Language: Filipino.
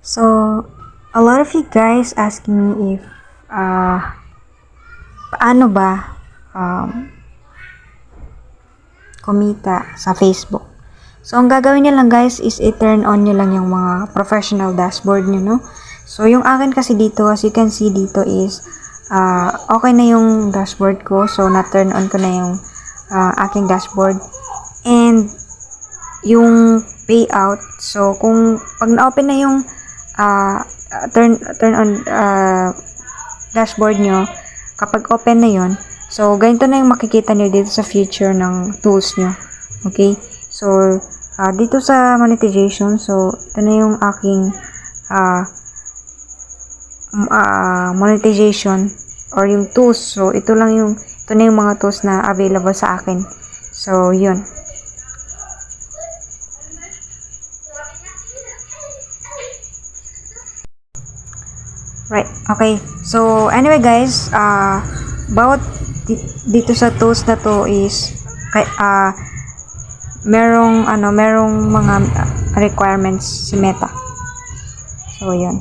So, a lot of you guys asking me if paano ba kumita sa Facebook. So, ang gagawin niyo lang guys is i-turn on niyo lang yung mga professional dashboard niyo, no? So, yung akin kasi dito, as you can see dito is okay na yung dashboard ko. So, na-turn on ko na yung aking dashboard. And, yung payout, so, kung pag na-open na yung turn on dashboard nyo, kapag open na yon, so ganito na yung makikita nyo dito sa feature ng tools nyo. Okay, so dito sa monetization, so ito na yung aking monetization or yung tools. So ito na yung mga tools na available sa akin. So yun. Right, okay. So, anyway guys, bawat dito sa tools na to is merong mga requirements si Meta. So, yun.